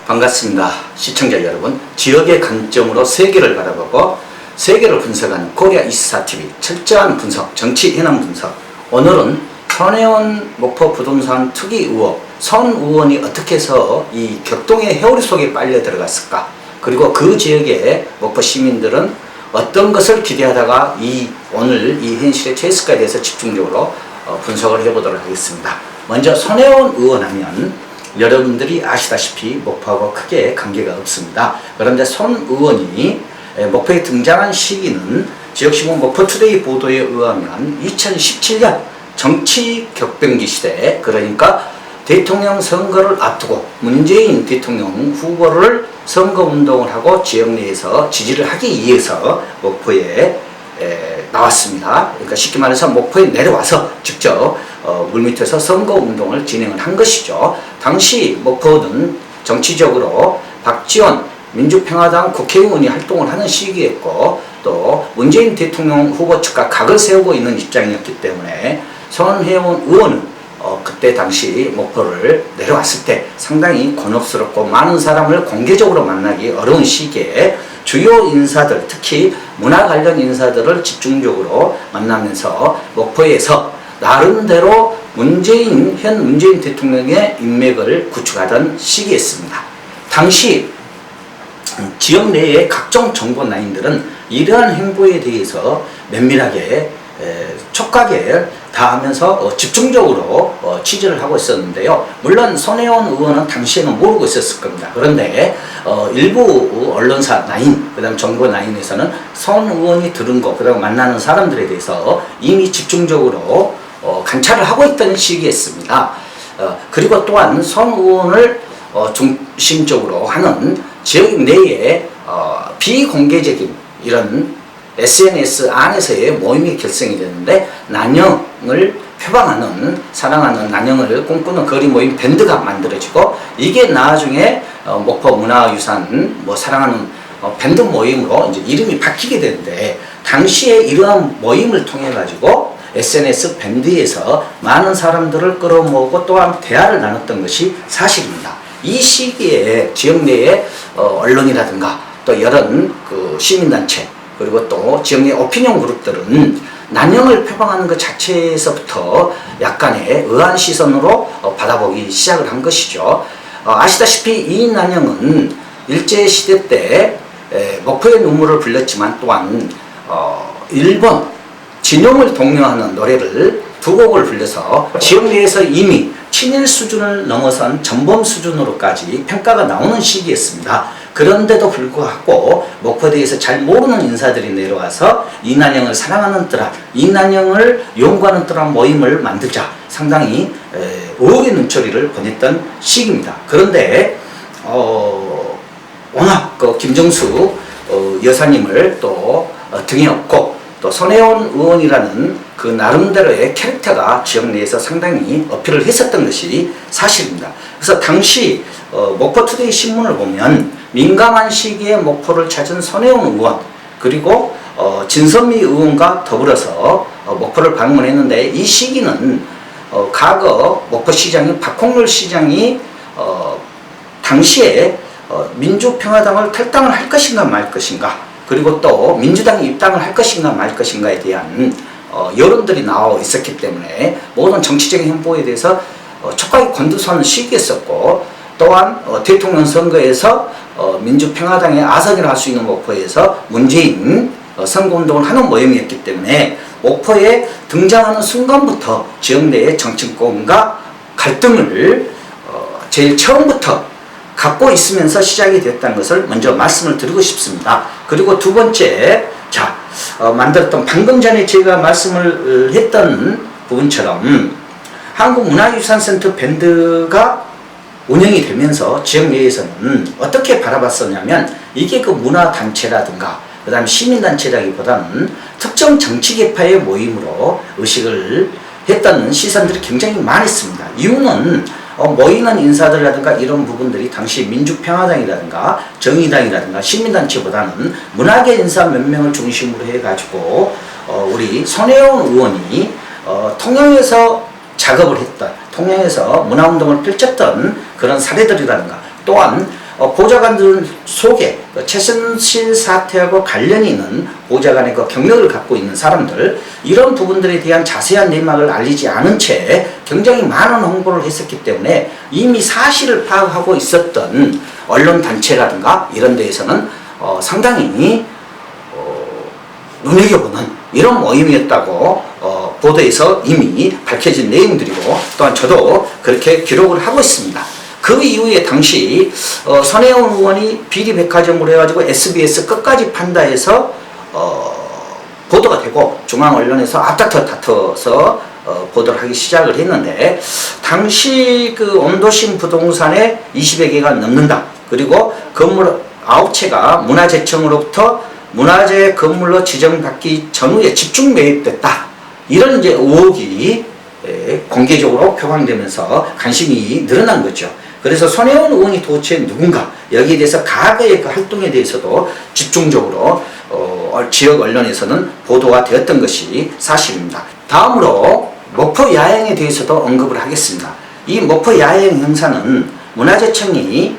반갑습니다. 시청자 여러분, 지역의 관점으로 세계를 바라보고 세계를 분석하는 코리아24TV 철저한 분석, 정치 현안 분석. 오늘은 손혜원 목포 부동산 투기 의혹, 손 의원이 어떻게 해서 이 격동의 해오리 속에 빨려 들어갔을까, 그리고 그 지역의 목포 시민들은 어떤 것을 기대하다가 오늘 이 현실에 처했을까에 대해서 집중적으로 분석을 해보도록 하겠습니다. 먼저 손혜원 의원 하면 여러분들이 아시다시피 목포하고 크게 관계가 없습니다. 그런데 손 의원이 목포에 등장한 시기는 지역신문 목포투데이 보도에 의하면 2017년 정치 격변기 시대, 그러니까 대통령 선거를 앞두고 문재인 대통령 후보를 선거운동을 하고 지역 내에서 지지를 하기 위해서 목포에 나왔습니다. 그러니까 쉽게 말해서 목포에 내려와서 직접 물밑에서 선거운동을 진행을 한 것이죠. 당시 목포는 정치적으로 박지원 민주평화당 국회의원이 활동을 하는 시기였고, 또 문재인 대통령 후보 측과 각을 세우고 있는 입장이었기 때문에 손혜원 의원은 그때 당시 목포를 내려왔을 때 상당히 곤혹스럽고 많은 사람을 공개적으로 만나기 어려운 시기에 주요 인사들, 특히 문화 관련 인사들을 집중적으로 만나면서 목포에서 나름대로 현 문재인 대통령의 인맥을 구축하던 시기였습니다. 당시 지역 내의 각종 정보 라인들은 이러한 행보에 대해서 면밀하게 촉각에 다하면서 집중적으로 취재를 하고 있었는데요. 물론 손혜원 의원은 당시에는 모르고 있었을 겁니다. 그런데 일부 언론사 라인, 그 다음 정보 라인에서는 손 의원이 들은 거, 그 다음 만나는 사람들에 대해서 이미 집중적으로 관찰을 하고 있던 시기였습니다. 그리고 또한 손 의원을 중심적으로 하는 지역 내에 비공개적인 이런 SNS 안에서의 모임이 결성이 되는데, 난영을 표방하는, 사랑하는 난영을 꿈꾸는 거리 모임 밴드가 만들어지고, 이게 나중에 목포 문화유산 사랑하는 밴드 모임으로 이제 이름이 바뀌게 되는데, 당시에 이러한 모임을 통해 가지고 SNS 밴드에서 많은 사람들을 끌어모으고 또한 대화를 나눴던 것이 사실입니다. 이 시기에 지역 내의 언론이라든가 또 여러 시민단체, 그리고 또 지역 내 오피니언 그룹들은 난영을 표방하는 것 자체에서부터 약간의 의아한 시선으로 받아보기 시작을 한 것이죠. 아시다시피 이 난영은 일제시대 때 목포의 눈물을 불렀지만 또한 일본 진용을 독려하는 노래를 두 곡을 불려서 지역 내에서 이미 친일 수준을 넘어선 전범 수준으로까지 평가가 나오는 시기였습니다. 그런데도 불구하고 목포에 대해서 잘 모르는 인사들이 내려와서 이난영을 사랑하는 뜨라, 이난영을 연구하는 뜨라 모임을 만들자, 상당히 의혹의 눈초리를 보냈던 시기입니다. 그런데 워낙 김정수 여사님을 또 등에 업고 또 손혜원 의원이라는 그 나름대로의 캐릭터가 지역 내에서 상당히 어필을 했었던 것이 사실입니다. 그래서 당시 목포투데이 신문을 보면 민감한 시기에 목포를 찾은 손혜원 의원, 그리고 진선미 의원과 더불어서 목포를 방문했는데, 이 시기는 과거 목포시장인 박홍렬 시장이 당시에 민주평화당을 탈당을 할 것인가 말 것인가, 그리고 또 민주당에 입당을 할 것인가 말 것인가에 대한 여론들이 나와 있었기 때문에 모든 정치적인 행보에 대해서 촉각이 곤두서는 시기였었고, 또한 대통령 선거에서 민주평화당의 아성이라 할 수 있는 목포에서 문재인 선거운동을 하는 모임이었기 때문에 목포에 등장하는 순간부터 지역 내의 정치권과 갈등을 제일 처음부터 갖고 있으면서 시작이 됐다는 것을 먼저 말씀을 드리고 싶습니다. 그리고 두 번째, 만들었던 방금 전에 제가 말씀을 했던 부분처럼 한국문화유산센터 밴드가 운영이 되면서 지역 내에서는 어떻게 바라봤었냐면, 이게 문화단체라든가 그 다음 시민단체라기보다는 특정 정치계파의 모임으로 의식을 했다는 시선들이 굉장히 많았습니다. 이유는 모이는 인사들이라든가 이런 부분들이 당시 민주평화당이라든가 정의당이라든가 시민단체보다는 문화계 인사 몇 명을 중심으로 해가지고 우리 손혜원 의원이 통영에서 작업을 했던, 통영에서 문화운동을 펼쳤던 그런 사례들이라든가, 또한 보좌관들 속에 최순실 사태하고 관련이 있는 보좌관의 경력을 갖고 있는 사람들, 이런 부분들에 대한 자세한 내막을 알리지 않은 채 굉장히 많은 홍보를 했었기 때문에 이미 사실을 파악하고 있었던 언론단체라든가 이런 데에서는 상당히 눈여겨보는 이런 모임이었다고 보도에서 이미 밝혀진 내용들이고, 또한 저도 그렇게 기록을 하고 있습니다. 그 이후에 당시 손혜원 의원이 비리백화점으로 해가지고 SBS 끝까지 판다해서 보도가 되고 중앙 언론에서 앞다퉈서 보도를 하기 시작을 했는데, 당시 그 온도심 부동산에 20여 개가 넘는다. 그리고 건물 9채가 문화재청으로부터 문화재 건물로 지정받기 전후에 집중 매입됐다. 이런 이제 의혹이 공개적으로 표방되면서 관심이 늘어난 거죠. 그래서 손혜원 의원이 도대체 누군가, 여기에 대해서 과거의 그 활동에 대해서도 집중적으로 지역 언론에서는 보도가 되었던 것이 사실입니다. 다음으로 목포 야행에 대해서도 언급을 하겠습니다. 이 목포 야행 행사는 문화재청이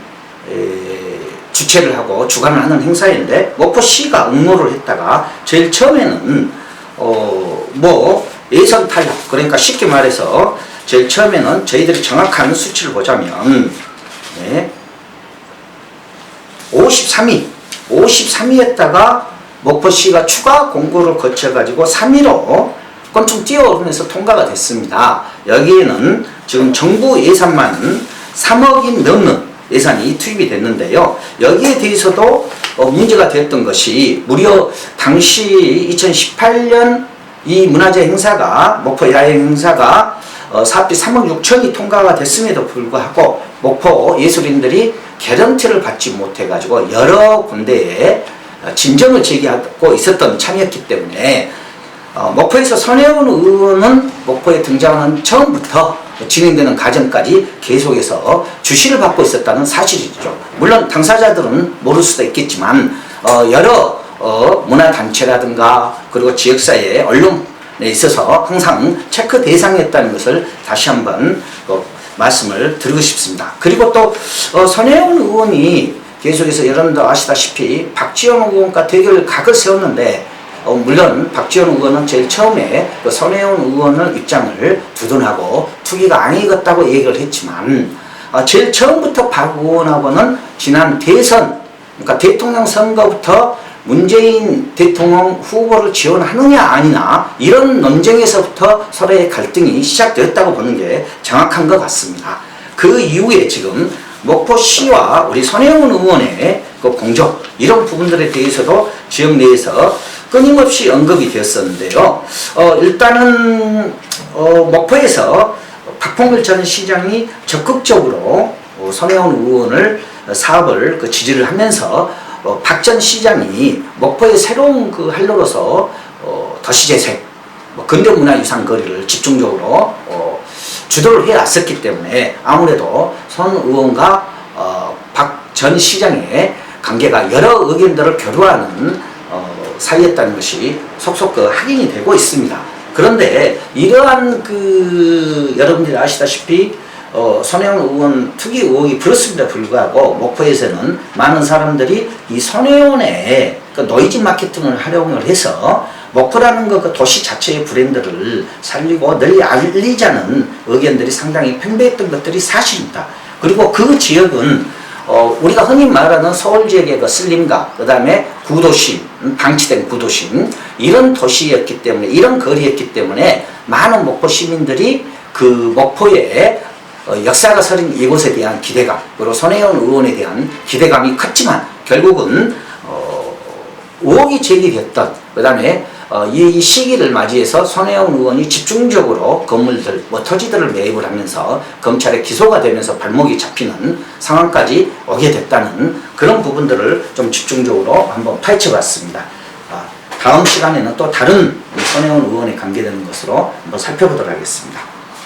주최를 하고 주관을 하는 행사인데, 목포시가 응모를 했다가 제일 처음에는 예선 탈락, 그러니까 쉽게 말해서 제일 처음에는 저희들이 정확한 수치를 보자면 53위였다가 목포시가 추가 공고를 거쳐가지고 3위로 껑충 뛰어오르면서 통과가 됐습니다. 여기에는 지금 정부 예산만 3억이 넘는 예산이 투입이 됐는데요. 여기에 대해서도 문제가 되었던 것이, 무려 당시 2018년 이 문화재 행사가, 목포 야행 행사가 사업비 3억 6천이 통과가 됐음에도 불구하고 목포 예술인들이 개런티를 받지 못해가지고 여러 군데에 진정을 제기하고 있었던 참이었기 때문에 목포에서 손혜원 의원은 목포에 등장하는 처음부터 진행되는 과정까지 계속해서 주시를 받고 있었다는 사실이죠. 물론 당사자들은 모를 수도 있겠지만 여러 문화단체라든가 그리고 지역사회 언론에 있어서 항상 체크 대상이었다는 것을 다시 한번 말씀을 드리고 싶습니다. 그리고 또 손혜원 의원이 계속해서 여러분도 아시다시피 박지원 의원과 대결 각을 세웠는데, 물론 박지원 의원은 제일 처음에 그 손혜원 의원의 입장을 두둔하고 투기가 아니겠다고 얘기를 했지만, 제일 처음부터 박 의원하고는 지난 대선, 그러니까 대통령 선거부터 문재인 대통령 후보를 지원하느냐 아니냐, 이런 논쟁에서부터 서로의 갈등이 시작되었다고 보는 게 정확한 것 같습니다. 그 이후에 지금 목포시와 우리 손혜원 의원의 그 공조, 이런 부분들에 대해서도 지역 내에서 끊임없이 언급이 되었었는데요. 일단은 목포에서 박봉길 전 시장이 적극적으로 손혜원 의원을 사업을 지지를 하면서 박 전 시장이 목포의 새로운 그 한로로서 도시재생, 근대문화유산 거리를 집중적으로 주도를 해왔었기 때문에 아무래도 손 의원과 박 전 시장의 관계가 여러 의견들을 교류하는 사이였다는 것이 속속 확인이 되고 있습니다. 그런데 이러한 여러분들이 아시다시피 손혜원 의원 투기 의혹이 불었음에도 불구하고 목포에서는 많은 사람들이 이 손혜원의 노이즈 마케팅을 활용을 해서 목포라는 그 도시 자체의 브랜드를 살리고 널리 알리자는 의견들이 상당히 팽배했던 것들이 사실입니다. 그리고 그 지역은 우리가 흔히 말하는 서울 지역의 그 슬림가, 그 다음에 구도심, 방치된 구도심, 이런 도시였기 때문에, 이런 거리였기 때문에 많은 목포 시민들이 그 목포의 역사가 서린 이곳에 대한 기대감, 그리고 손혜원 의원에 대한 기대감이 컸지만 결국은 의혹이 제기됐던, 그 다음에 이 시기를 맞이해서 손혜원 의원이 집중적으로 건물들, 토지들을 매입을 하면서 검찰에 기소가 되면서 발목이 잡히는 상황까지 오게 됐다는 그런 부분들을 좀 집중적으로 한번 파헤쳐 봤습니다. 다음 시간에는 또 다른 손혜원 의원에 관계되는 것으로 한번 살펴보도록 하겠습니다.